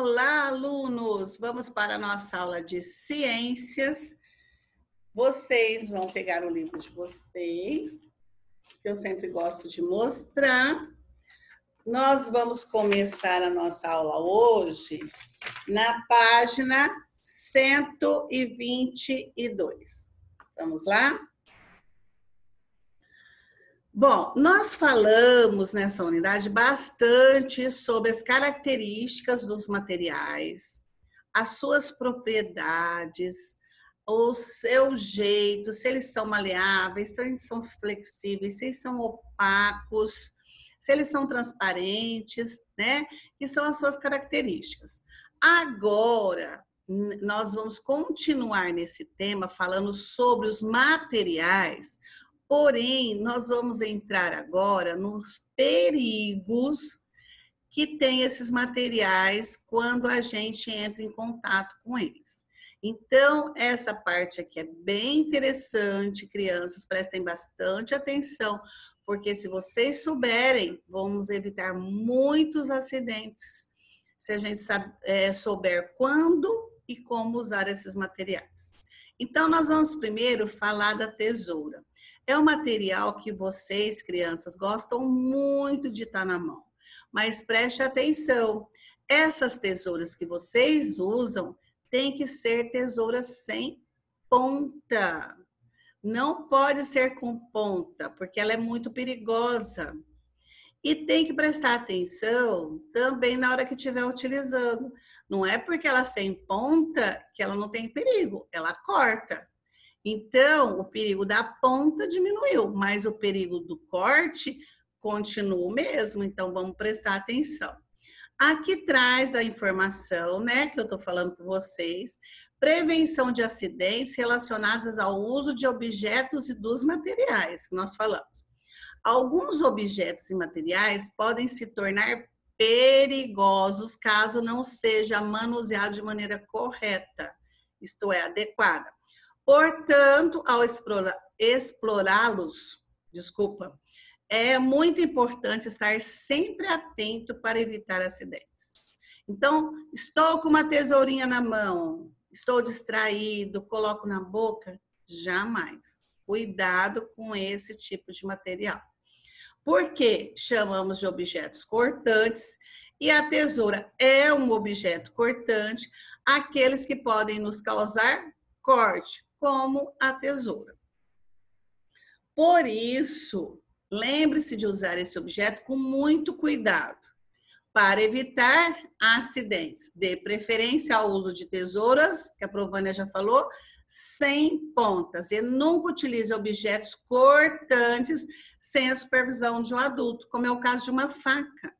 Olá, alunos! Vamos para a nossa aula de ciências. Vocês vão pegar o livro de vocês, que eu sempre gosto de mostrar. Nós vamos começar a nossa aula hoje na página 122. Vamos lá? Bom, nós falamos nessa unidade bastante sobre as características dos materiais, as suas propriedades, o seu jeito, se eles são maleáveis, se eles são flexíveis, se eles são opacos, se eles são transparentes, né? Que são as suas características. Agora, nós vamos continuar nesse tema falando sobre os materiais. Porém, nós vamos entrar agora nos perigos que tem esses materiais quando a gente entra em contato com eles. Então, essa parte aqui é bem interessante, crianças, prestem bastante atenção, porque se vocês souberem, vamos evitar muitos acidentes, se a gente souber quando e como usar esses materiais. Então, nós vamos primeiro falar da tesoura. É um material que vocês, crianças, gostam muito de estar na mão. Mas preste atenção, essas tesouras que vocês usam tem que ser tesouras sem ponta. Não pode ser com ponta, porque ela é muito perigosa. E tem que prestar atenção também na hora que estiver utilizando. Não é porque ela é sem ponta que ela não tem perigo, ela corta. Então, o perigo da ponta diminuiu, mas o perigo do corte continua o mesmo, então vamos prestar atenção. Aqui traz a informação, né, que eu estou falando com vocês, prevenção de acidentes relacionados ao uso de objetos e dos materiais, que nós falamos. Alguns objetos e materiais podem se tornar perigosos caso não seja manuseado de maneira correta, isto é, adequada. Portanto, ao explorá-los, é muito importante estar sempre atento para evitar acidentes. Então, estou com uma tesourinha na mão, estou distraído, coloco na boca? Jamais. Cuidado com esse tipo de material. Por que chamamos de objetos cortantes? E a tesoura é um objeto cortante, aqueles que podem nos causar corte, como a tesoura. Por isso, lembre-se de usar esse objeto com muito cuidado, para evitar acidentes. Dê preferência ao uso de tesouras, que a Provânia já falou, sem pontas. E nunca utilize objetos cortantes sem a supervisão de um adulto, como é o caso de uma faca.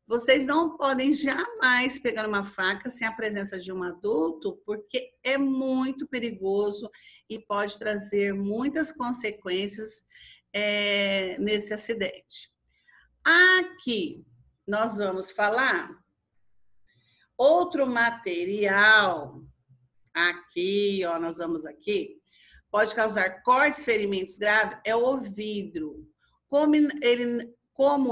Vocês não podem jamais pegar uma faca sem a presença de um adulto, porque é muito perigoso e pode trazer muitas consequências nesse acidente. Aqui, nós vamos falar outro material. Aqui, ó, nós vamos aqui. Pode causar cortes, ferimentos graves, é o vidro. Como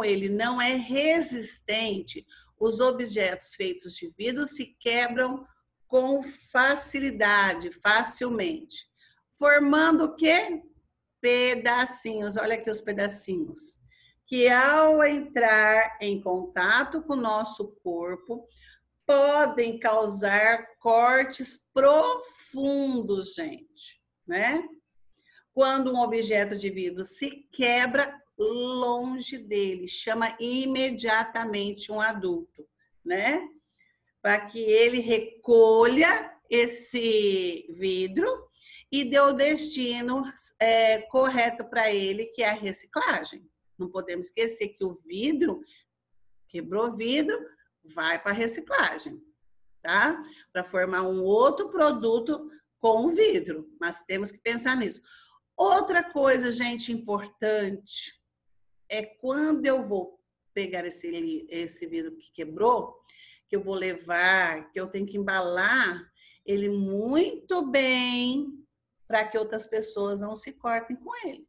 ele não é resistente, os objetos feitos de vidro se quebram com facilidade, facilmente. Formando o quê? Pedacinhos. Olha aqui os pedacinhos. Que ao entrar em contato com o nosso corpo, podem causar cortes profundos, gente, né? Quando um objeto de vidro se quebra, longe dele, chama imediatamente um adulto, né? Para que ele recolha esse vidro e dê o destino correto para ele, que é a reciclagem. Não podemos esquecer que o vidro, quebrou vidro, vai para a reciclagem, tá? Para formar um outro produto com o vidro, mas temos que pensar nisso. Outra coisa, gente, importante, é quando eu vou pegar esse vidro que quebrou, que eu vou levar, que eu tenho que embalar ele muito bem para que outras pessoas não se cortem com ele.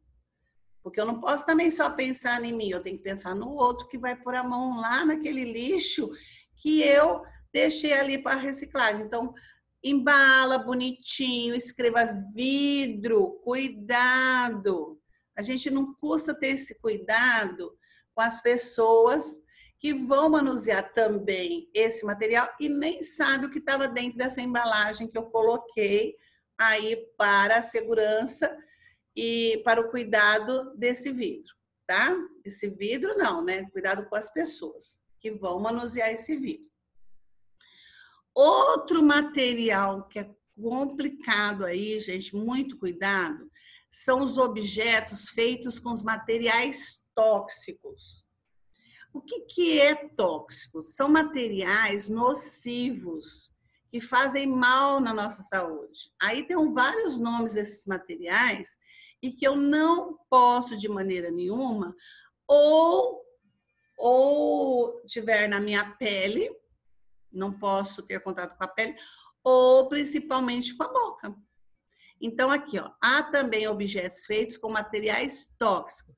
Porque eu não posso também só pensar em mim, eu tenho que pensar no outro que vai pôr a mão lá naquele lixo que eu deixei ali para reciclagem. Então, embala bonitinho, escreva vidro, cuidado. A gente não custa ter esse cuidado com as pessoas que vão manusear também esse material e nem sabe o que estava dentro dessa embalagem que eu coloquei aí para a segurança e para o cuidado desse vidro, tá? Esse vidro não, né? Cuidado com as pessoas que vão manusear esse vidro. Outro material que é complicado aí, gente, muito cuidado, são os objetos feitos com os materiais tóxicos. O que é tóxico? São materiais nocivos que fazem mal na nossa saúde. Aí tem vários nomes desses materiais e que eu não posso de maneira nenhuma ou tiver na minha pele, não posso ter contato com a pele, ou principalmente com a boca. Então, aqui, ó, há também objetos feitos com materiais tóxicos,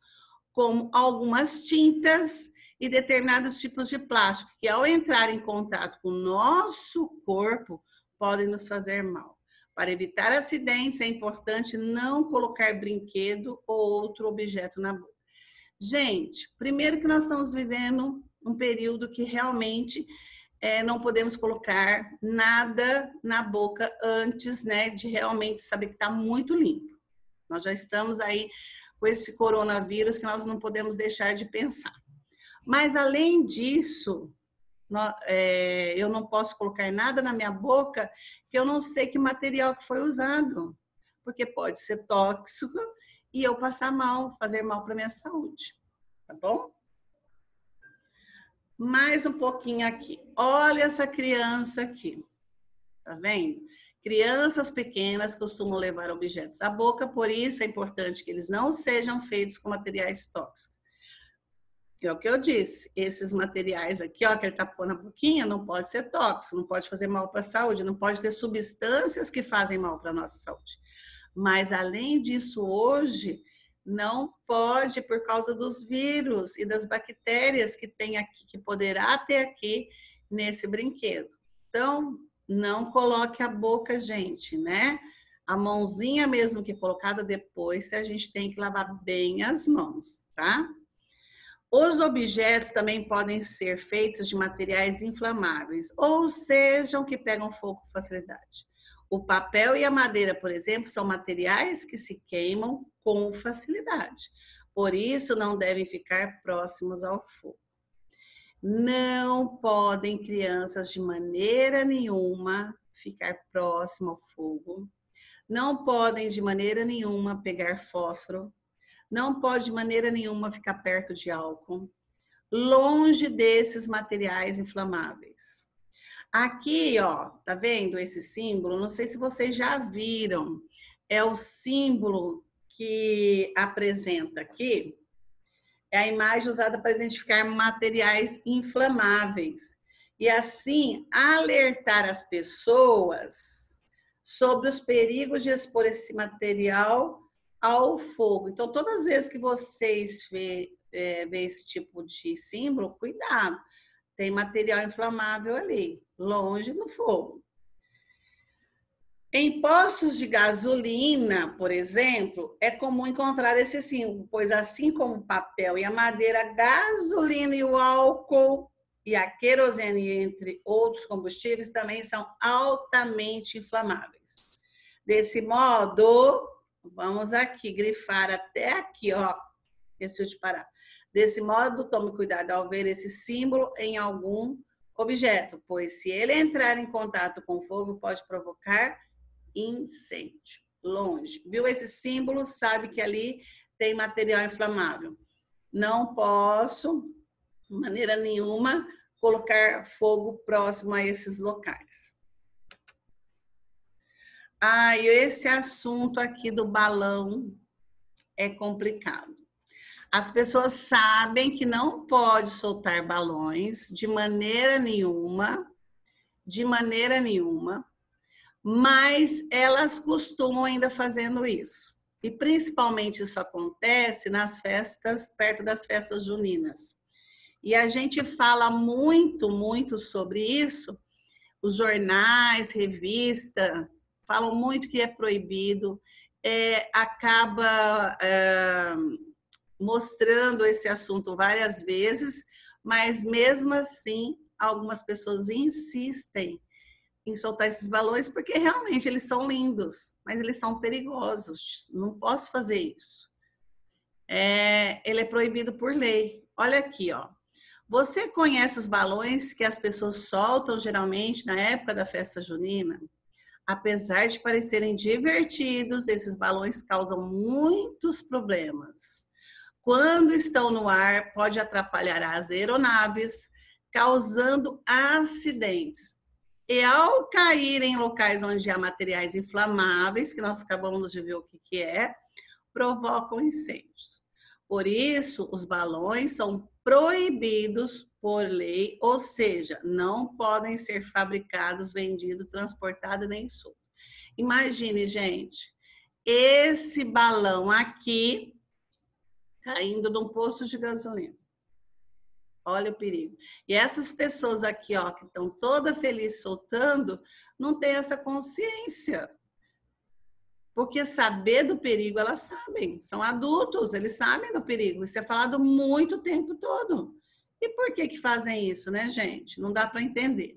como algumas tintas e determinados tipos de plástico, que ao entrar em contato com o nosso corpo, podem nos fazer mal. Para evitar acidentes, é importante não colocar brinquedo ou outro objeto na boca. Gente, primeiro que nós estamos vivendo um período que realmente não podemos colocar nada na boca antes, né, de realmente saber que está muito limpo. Nós já estamos aí com esse coronavírus que nós não podemos deixar de pensar. Mas, além disso, eu não posso colocar nada na minha boca que eu não sei que material que foi usado, porque pode ser tóxico e eu passar mal, fazer mal para a minha saúde, tá bom? Mais um pouquinho aqui. Olha essa criança aqui, tá vendo? Crianças pequenas costumam levar objetos à boca, por isso é importante que eles não sejam feitos com materiais tóxicos. É o que eu disse, esses materiais aqui, ó, que ele tá pondo na boquinha, não pode ser tóxico, não pode fazer mal para a saúde, não pode ter substâncias que fazem mal para a nossa saúde. Mas, além disso, hoje, não pode por causa dos vírus e das bactérias que tem aqui, que poderá ter aqui nesse brinquedo. Então, não coloque a boca, gente, né? A mãozinha mesmo que é colocada depois, a gente tem que lavar bem as mãos, tá? Os objetos também podem ser feitos de materiais inflamáveis, ou sejam que pegam fogo com facilidade. O papel e a madeira, por exemplo, são materiais que se queimam com facilidade. Por isso, não devem ficar próximos ao fogo. Não podem crianças de maneira nenhuma ficar próximo ao fogo. Não podem de maneira nenhuma pegar fósforo. Não pode de maneira nenhuma ficar perto de álcool. Longe desses materiais inflamáveis. Aqui, ó, tá vendo esse símbolo? Não sei se vocês já viram. É o símbolo que apresenta aqui. É a imagem usada para identificar materiais inflamáveis. E assim, alertar as pessoas sobre os perigos de expor esse material ao fogo. Então, todas as vezes que vocês vê esse tipo de símbolo, cuidado. Tem material inflamável ali, longe do fogo. Em postos de gasolina, por exemplo, é comum encontrar esse símbolo, pois assim como o papel e a madeira, a gasolina e o álcool e a querosene, entre outros combustíveis, também são altamente inflamáveis. Desse modo, vamos aqui grifar até aqui, ó, esqueci de parar. Desse modo, tome cuidado ao ver esse símbolo em algum objeto, pois se ele entrar em contato com fogo, pode provocar incêndio. Longe. Viu esse símbolo? Sabe que ali tem material inflamável. Não posso, de maneira nenhuma, colocar fogo próximo a esses locais. E esse assunto aqui do balão é complicado. As pessoas sabem que não pode soltar balões de maneira nenhuma, mas elas costumam ainda fazendo isso. E principalmente isso acontece nas festas, perto das festas juninas. E a gente fala muito sobre isso, os jornais, revista, falam muito que é proibido, acaba mostrando esse assunto várias vezes, mas mesmo assim, algumas pessoas insistem em soltar esses balões porque realmente eles são lindos, mas eles são perigosos. Não posso fazer isso. Ele é proibido por lei. Olha aqui, ó. Você conhece os balões que as pessoas soltam geralmente na época da festa junina? Apesar de parecerem divertidos, esses balões causam muitos problemas. Quando estão no ar, pode atrapalhar as aeronaves, causando acidentes. E ao cair em locais onde há materiais inflamáveis, que nós acabamos de ver o que é, provocam incêndios. Por isso, os balões são proibidos por lei, ou seja, não podem ser fabricados, vendidos, transportados nem soltos. Imagine, gente, esse balão aqui caindo num posto de gasolina. Olha o perigo. E essas pessoas aqui, ó, que estão toda feliz soltando, não têm essa consciência. Porque saber do perigo, elas sabem. São adultos, eles sabem do perigo. Isso é falado muito o tempo todo. E por que fazem isso, né, gente? Não dá para entender.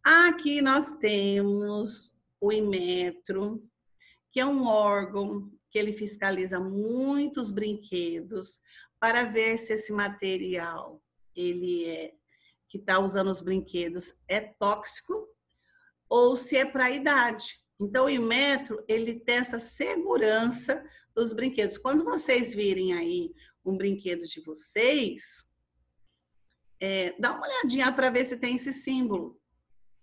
Aqui nós temos o Inmetro, que é um órgão que ele fiscaliza muitos brinquedos para ver se esse material que está usando os brinquedos é tóxico ou se é para a idade. Então, o Inmetro, ele tem essa segurança dos brinquedos. Quando vocês virem aí um brinquedo de vocês, dá uma olhadinha para ver se tem esse símbolo.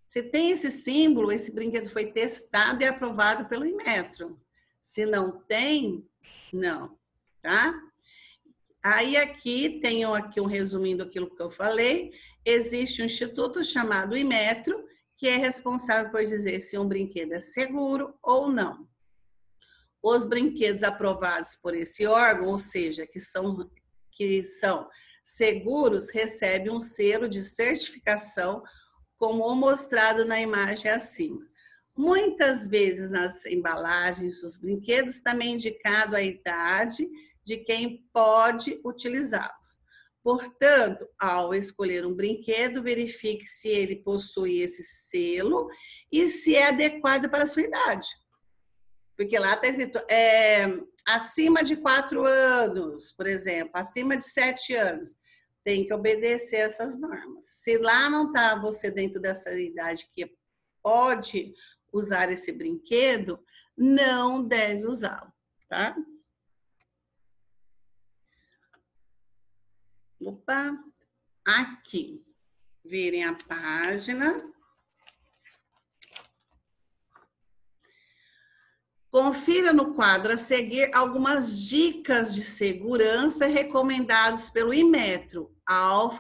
Se tem esse símbolo, esse brinquedo foi testado e aprovado pelo Inmetro. Se não tem, não, tá? Aí aqui, tenho aqui um resumindo aquilo que eu falei. Existe um instituto chamado Inmetro, que é responsável por dizer se um brinquedo é seguro ou não. Os brinquedos aprovados por esse órgão, ou seja, que são seguros, recebem um selo de certificação, como o mostrado na imagem acima. Muitas vezes nas embalagens dos brinquedos também é indicado a idade de quem pode utilizá-los. Portanto, ao escolher um brinquedo, verifique se ele possui esse selo e se é adequado para a sua idade. Porque lá está escrito acima de 4 anos, por exemplo, acima de 7 anos. Tem que obedecer essas normas. Se lá não está você dentro dessa idade que pode usar esse brinquedo, não deve usá-lo, tá? Opa, aqui, virem a página. Confira no quadro a seguir algumas dicas de segurança recomendadas pelo Inmetro aos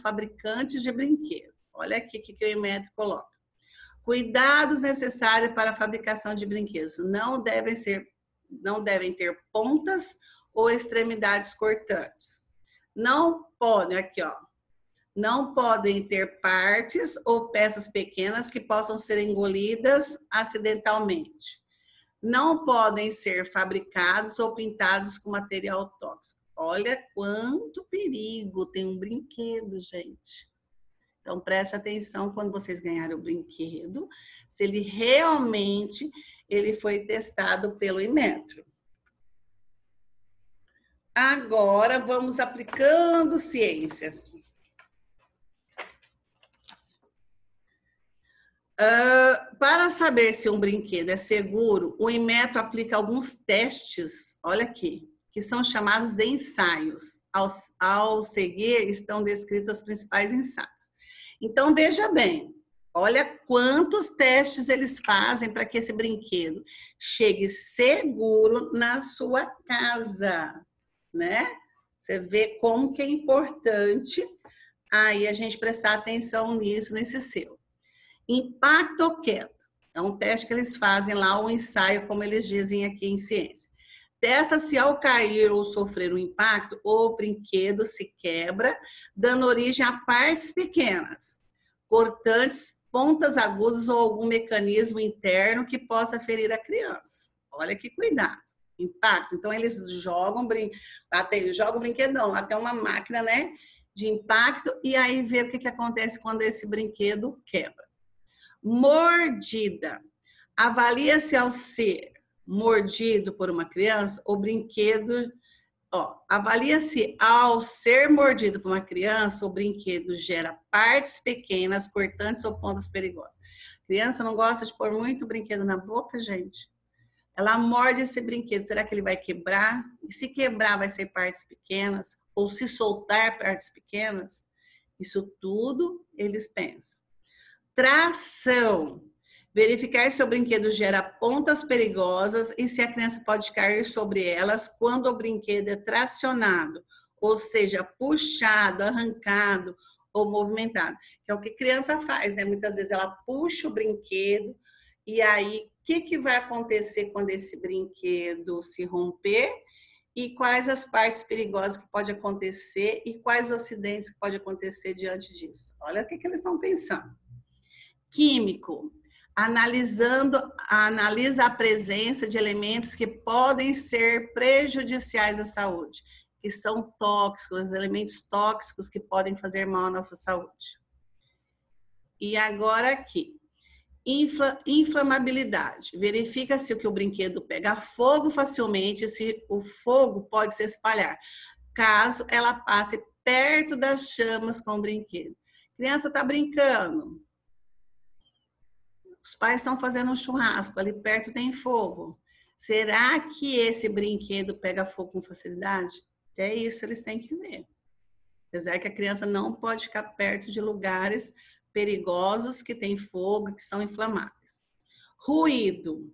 fabricantes de brinquedos. Olha aqui o que o Inmetro coloca. Cuidados necessários para a fabricação de brinquedos. Não devem ter pontas ou extremidades cortantes. Não podem, aqui ó, não podem ter partes ou peças pequenas que possam ser engolidas acidentalmente. Não podem ser fabricados ou pintados com material tóxico. Olha quanto perigo tem um brinquedo, gente. Então, preste atenção quando vocês ganharem o brinquedo, se ele realmente foi testado pelo Inmetro. Agora, vamos aplicando ciência. Para saber se um brinquedo é seguro, o Inmetro aplica alguns testes, olha aqui, que são chamados de ensaios. Ao seguir, estão descritos os principais ensaios. Então, veja bem, olha quantos testes eles fazem para que esse brinquedo chegue seguro na sua casa, né? Você vê como que é importante aí a gente prestar atenção nisso, nesse selo. Impacto ou queda. É um teste que eles fazem lá, um ensaio, como eles dizem aqui em ciência. Testa-se ao cair ou sofrer um impacto, o brinquedo se quebra, dando origem a partes pequenas. cortantes, pontas agudas ou algum mecanismo interno que possa ferir a criança. Olha que cuidado. Impacto. Então, eles jogam brinquedo, não, até uma máquina, né, de impacto, e aí vê o que acontece quando esse brinquedo quebra. Mordida. Avalia-se ao ser mordido por uma criança, o brinquedo... avalia-se ao ser mordido por uma criança, o brinquedo gera partes pequenas, cortantes ou pontas perigosas. A criança não gosta de pôr muito brinquedo na boca, gente. Ela morde esse brinquedo, será que ele vai quebrar? E se quebrar, vai ser partes pequenas? Ou se soltar partes pequenas? Isso tudo eles pensam. Tração. Verificar se o brinquedo gera pontas perigosas e se a criança pode cair sobre elas quando o brinquedo é tracionado, ou seja, puxado, arrancado ou movimentado. Que é o que a criança faz, né? Muitas vezes ela puxa o brinquedo e aí o que vai acontecer quando esse brinquedo se romper e quais as partes perigosas que pode acontecer e quais os acidentes que pode acontecer diante disso. Olha o que eles estão pensando. Químico. Analisa a presença de elementos que podem ser prejudiciais à saúde, que são tóxicos, elementos tóxicos que podem fazer mal à nossa saúde. E agora aqui, inflamabilidade. Verifica se o brinquedo pega fogo facilmente, se o fogo pode se espalhar, caso ela passe perto das chamas com o brinquedo. A criança está brincando. Os pais estão fazendo um churrasco, ali perto tem fogo. Será que esse brinquedo pega fogo com facilidade? Até isso eles têm que ver. Apesar que a criança não pode ficar perto de lugares perigosos que tem fogo, que são inflamáveis. Ruído.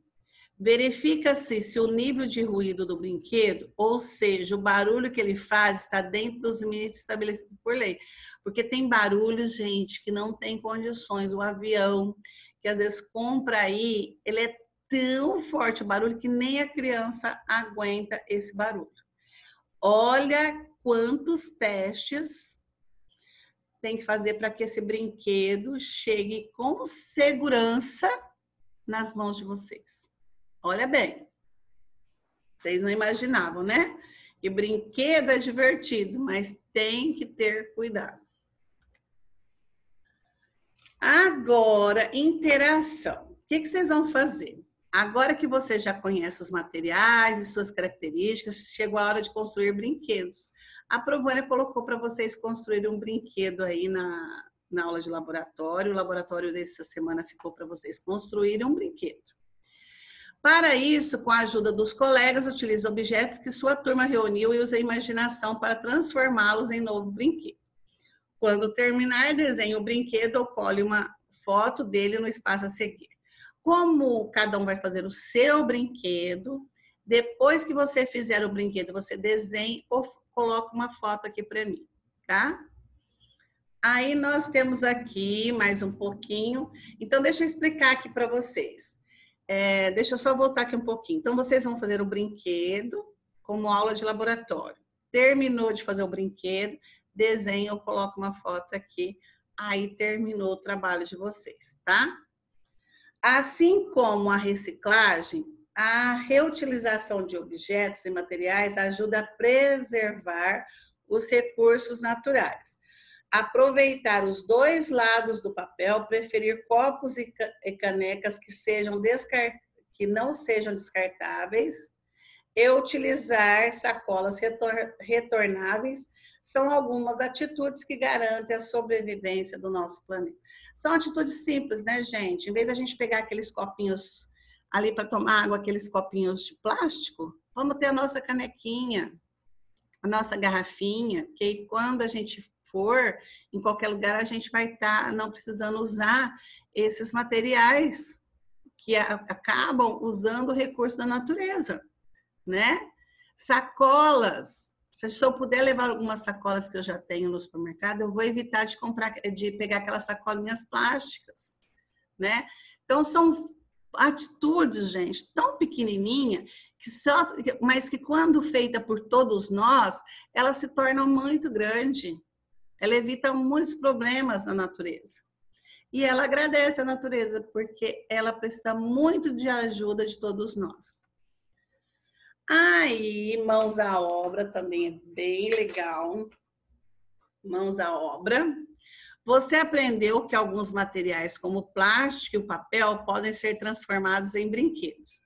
Verifica-se se o nível de ruído do brinquedo, ou seja, o barulho que ele faz, está dentro dos limites estabelecidos por lei. Porque tem barulhos, gente, que não tem condições. O avião, que às vezes compra aí, ele é tão forte o barulho que nem a criança aguenta esse barulho. Olha quantos testes tem que fazer para que esse brinquedo chegue com segurança nas mãos de vocês. Olha bem, vocês não imaginavam, né? Que brinquedo é divertido, mas tem que ter cuidado. Agora, interação. O que vocês vão fazer? Agora que você já conhece os materiais e suas características, chegou a hora de construir brinquedos. A Provânia colocou para vocês construírem um brinquedo aí na aula de laboratório. O laboratório dessa semana ficou para vocês construírem um brinquedo. Para isso, com a ajuda dos colegas, utilize objetos que sua turma reuniu e use a imaginação para transformá-los em novo brinquedo. Quando terminar, desenhe o brinquedo ou cole uma foto dele no espaço a seguir. Como cada um vai fazer o seu brinquedo, depois que você fizer o brinquedo, você desenhe ou coloca uma foto aqui para mim, tá? Aí nós temos aqui mais um pouquinho. Então, deixa eu explicar aqui para vocês. Deixa eu só voltar aqui um pouquinho. Então, vocês vão fazer o brinquedo como aula de laboratório. Terminou de fazer o brinquedo, desenha ou coloca uma foto aqui. Aí terminou o trabalho de vocês, tá? Assim como a reciclagem, a reutilização de objetos e materiais ajuda a preservar os recursos naturais. Aproveitar os dois lados do papel, preferir copos e canecas que não sejam descartáveis e utilizar sacolas retornáveis são algumas atitudes que garantem a sobrevivência do nosso planeta. São atitudes simples, né, gente? Em vez da gente pegar aqueles copinhos ali para tomar água, aqueles copinhos de plástico, vamos ter a nossa canequinha, a nossa garrafinha, que quando a gente for em qualquer lugar, a gente vai estar não precisando usar esses materiais que acabam usando o recurso da natureza, né? Sacolas. Se eu puder levar algumas sacolas que eu já tenho no supermercado, eu vou evitar de pegar aquelas sacolinhas plásticas, né? Então, são atitudes, gente, tão pequenininha, mas que quando feita por todos nós, elas se tornam muito grandes. Ela evita muitos problemas na natureza. E ela agradece a natureza, porque ela precisa muito de ajuda de todos nós. Aí, mãos à obra também é bem legal. Mãos à obra. Você aprendeu que alguns materiais, como o plástico e o papel, podem ser transformados em brinquedos.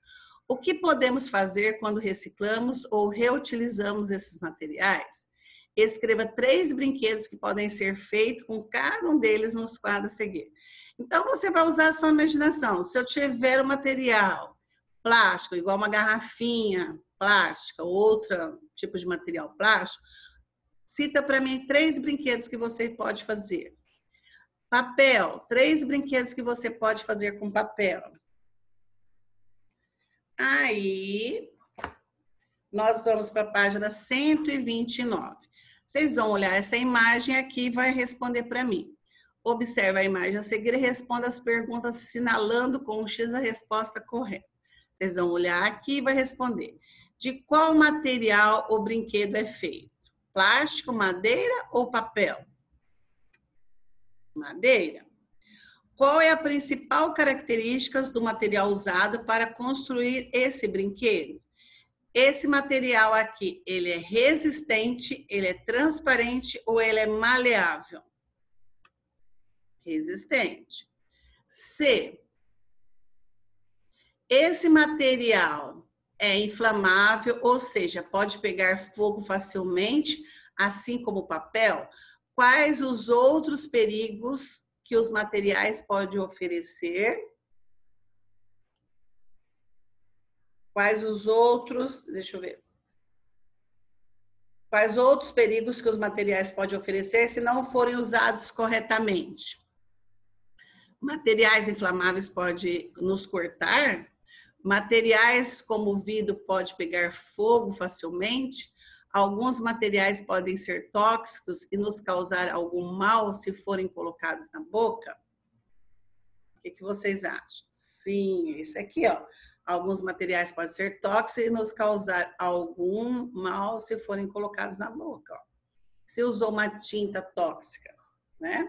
O que podemos fazer quando reciclamos ou reutilizamos esses materiais? Escreva 3 brinquedos que podem ser feitos com cada um deles nos quadros a seguir. Então, você vai usar a sua imaginação. Se eu tiver um material plástico, igual uma garrafinha plástica, outro tipo de material plástico, cita para mim 3 brinquedos que você pode fazer. Papel, 3 brinquedos que você pode fazer com papel. Aí, nós vamos para a página 129. Vocês vão olhar essa imagem aqui e vai responder para mim. Observe a imagem a seguir e responda as perguntas assinalando com o X a resposta correta. Vocês vão olhar aqui e vai responder. De qual material o brinquedo é feito? Plástico, madeira ou papel? Madeira. Qual é a principal característica do material usado para construir esse brinquedo? Esse material aqui, ele é resistente, ele é transparente ou ele é maleável? Resistente. C. Esse material é inflamável, ou seja, pode pegar fogo facilmente, assim como o papel? Quais os outros perigos que os materiais podem oferecer? Quais os outros, deixa eu ver. Quais outros perigos que os materiais podem oferecer se não forem usados corretamente? Materiais inflamáveis podem nos cortar? Materiais como o vidro pode pegar fogo facilmente? Alguns materiais podem ser tóxicos e nos causar algum mal se forem colocados na boca? O que vocês acham? Sim, esse aqui, ó. Alguns materiais podem ser tóxicos e nos causar algum mal se forem colocados na boca. Ó. Se usou uma tinta tóxica, né?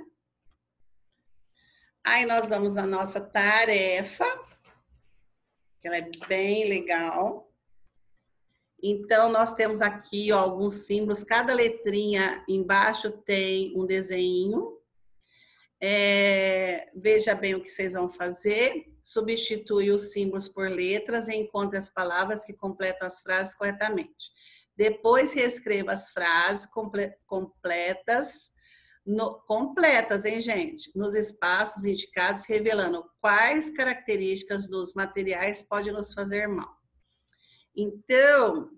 Aí nós vamos na nossa tarefa, que ela é bem legal. Então, nós temos aqui ó, alguns símbolos, cada letrinha embaixo tem um desenho. Veja bem o que vocês vão fazer. Substitui os símbolos por letras e encontre as palavras que completam as frases corretamente. Depois, reescreva as frases completas, hein, gente? Nos espaços indicados, revelando quais características dos materiais podem nos fazer mal. Então,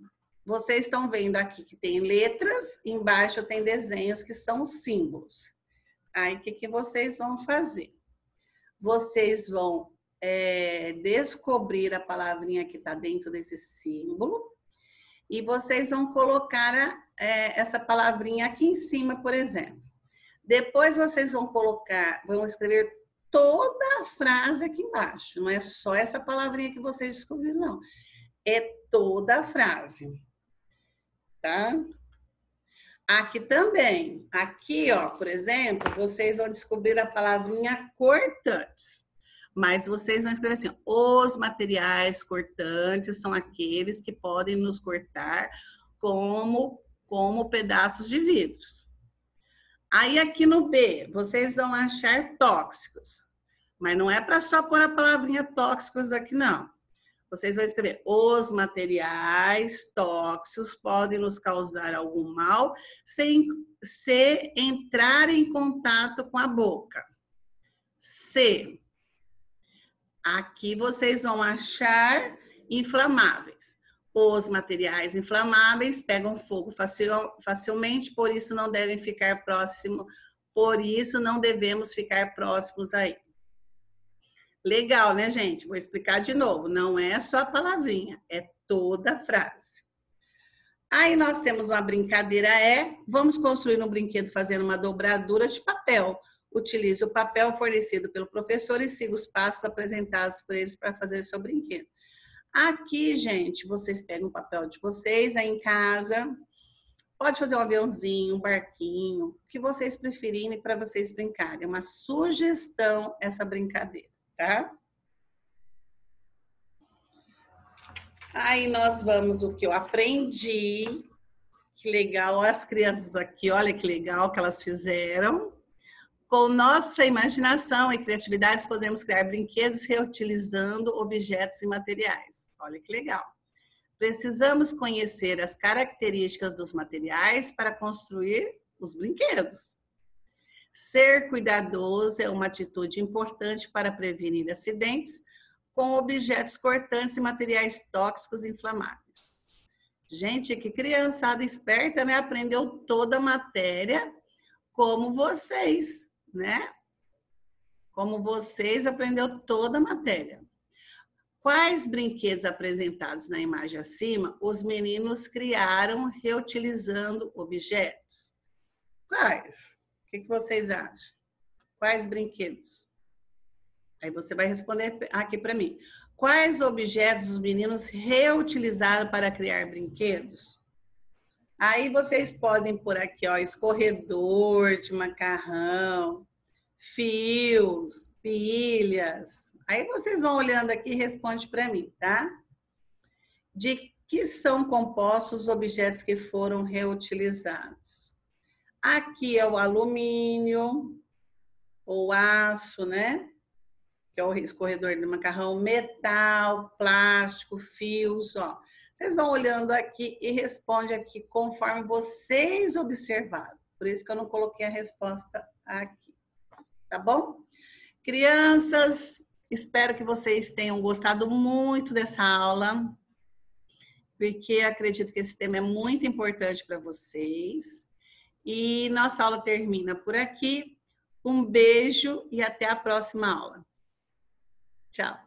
vocês estão vendo aqui que tem letras, embaixo tem desenhos que são símbolos. Aí, o que vocês vão fazer? Vocês vão descobrir a palavrinha que está dentro desse símbolo e vocês vão colocar essa palavrinha aqui em cima, por exemplo. Depois vocês vão escrever toda a frase aqui embaixo. Não é só essa palavrinha que vocês descobriram, não. É toda a frase, tá? Aqui também. Aqui, ó, por exemplo, vocês vão descobrir a palavrinha cortantes. Mas vocês vão escrever assim, os materiais cortantes são aqueles que podem nos cortar como pedaços de vidros. Aí aqui no B, vocês vão achar tóxicos. Mas não é para só pôr a palavrinha tóxicos aqui, não. Vocês vão escrever, os materiais tóxicos podem nos causar algum mal se entrar em contato com a boca. C. Aqui vocês vão achar inflamáveis. Os materiais inflamáveis pegam fogo facilmente, por isso não devem ficar próximos, por isso não devemos ficar próximos a ele. Legal, né, gente? Vou explicar de novo. Não é só a palavrinha, é toda a frase. Aí nós temos uma brincadeira, vamos construir um brinquedo fazendo uma dobradura de papel. Utilize o papel fornecido pelo professor e siga os passos apresentados por eles para fazer seu brinquedo. Aqui, gente, vocês pegam o papel de vocês aí em casa, Pode fazer um aviãozinho, um barquinho, o que vocês preferirem para vocês brincarem. É uma sugestão essa brincadeira, tá? Aí nós vamos, o que eu aprendi. Que legal, as crianças aqui, olha que legal que elas fizeram. Com nossa imaginação e criatividade, podemos criar brinquedos reutilizando objetos e materiais. Olha que legal. Precisamos conhecer as características dos materiais para construir os brinquedos. Ser cuidadoso é uma atitude importante para prevenir acidentes com objetos cortantes e materiais tóxicos e inflamáveis. Gente, que criançada esperta, né? Aprendeu toda a matéria como vocês, né? Como vocês aprendeu toda a matéria. Quais brinquedos apresentados na imagem acima os meninos criaram reutilizando objetos? Quais? O que vocês acham? Quais brinquedos? Aí você vai responder aqui para mim. Quais objetos os meninos reutilizaram para criar brinquedos? Aí vocês podem pôr aqui, ó, escorredor de macarrão, fios, pilhas. Aí vocês vão olhando aqui e responde para mim, tá? De que são compostos os objetos que foram reutilizados? Aqui é o alumínio, ou aço, né? Que é o escorredor de macarrão, metal, plástico, fios, ó. Vocês vão olhando aqui e responde aqui conforme vocês observaram. Por isso que eu não coloquei a resposta aqui, tá bom? Crianças, espero que vocês tenham gostado muito dessa aula, porque acredito que esse tema é muito importante para vocês. E nossa aula termina por aqui. Um beijo e até a próxima aula. Tchau.